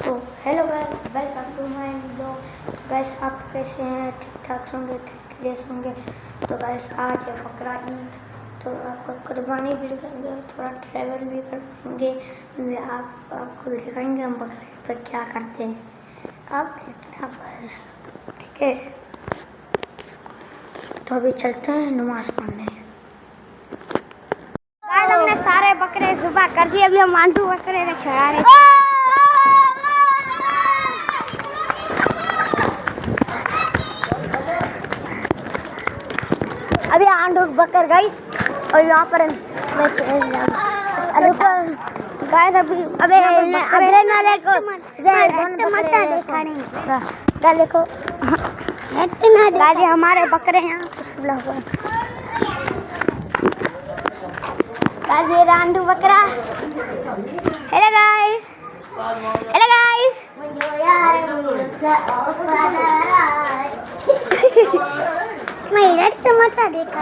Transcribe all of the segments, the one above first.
तो hello guys, welcome to my blog. Guys आप कैसे हैं? ठीक ठाक होंगे, ठीक होंगे। तो गाइस आज है बकरा ईद, तो आपको कुर्बानी भी दिखाएंगे और थोड़ा ट्रैवल भी करेंगे। आपको दिखाएंगे हम बकरा ईद पर क्या करते हैं। आप देखना बस, ठीक है। तो अभी चलते हैं नमाज पढ़ने। हमने सारे बकरे सुबह कर दिए, अभी हम आंटू बकरे ने चढ़ा रहे। अभी आंटू बकर गाइस, और यहाँ पर गाइस अभी अबे नाले को मत देखा नहीं देखो गाइस हमारे बकरे हैं। गाइस ये आंटू बकरा। Hello guys, hello guys. मैं टमाटर देखा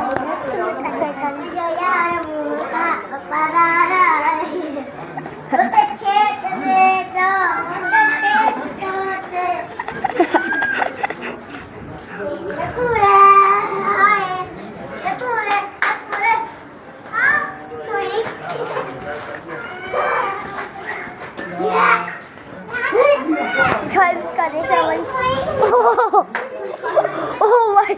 इसका देखा भाई। ओह भाई,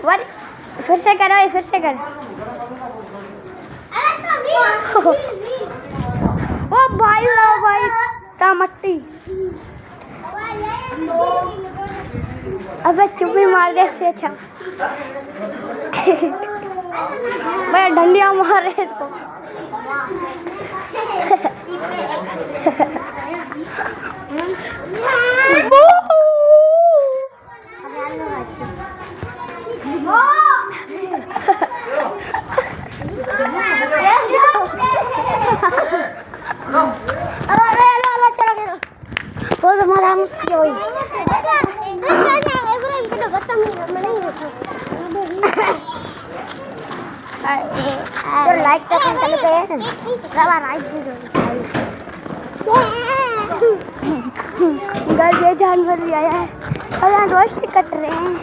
what? फिर से करो, फिर से कर। ओ भाई टमाटी। अबे चुप्पी मार दे से अच्छा। भाई डंडिया मार रहे इसको। बहुत मजा मस्ती हुई। तो लाइक तो कर गए, गाइस ये जानवर भी आया है और यहाँ गोश्त कट रहे हैं।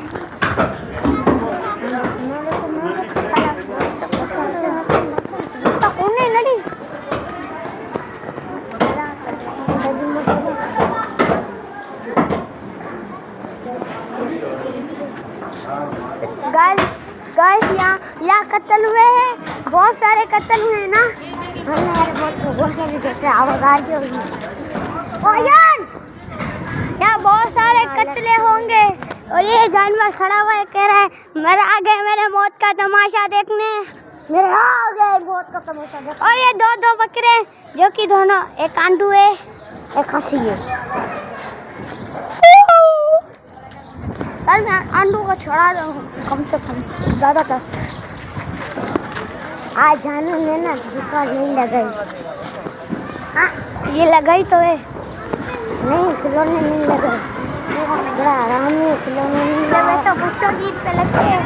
गाइस यहाँ कत्ल हुए हैं, बहुत सारे कत्ल हुए हैं ना। बहुत सारे देखे आवाज होगी। यहाँ बहुत सारे कत्ले होंगे और ये जानवर खड़ा हुआ है, कह रहा है मेरे आगे मेरे मौत का तमाशा देखने, मेरे आगे मौत का तमाशा देखने। और ये दो बकरे जो कि दोनों, एक आंटू है एक खसी है। कल मैं आंडू को छोड़ा दूँ कम से कम ज़्यादातर। आज जानवर ने ना दुकान नहीं लगाई। हाँ ये लगाई तो है, नहीं खिलौने नहीं लगाई। बड़ा आराम में खिलौने नहीं लगे तो बच्चों की ईद पे लगते हैं।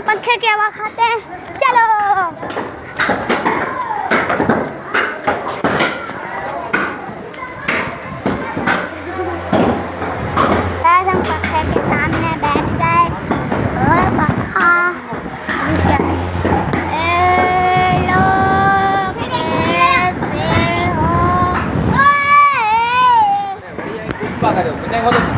पंखे की हवा खाते हैं, चलो। हम पंखे के सामने बैठ गए और पंखा कैसे हो।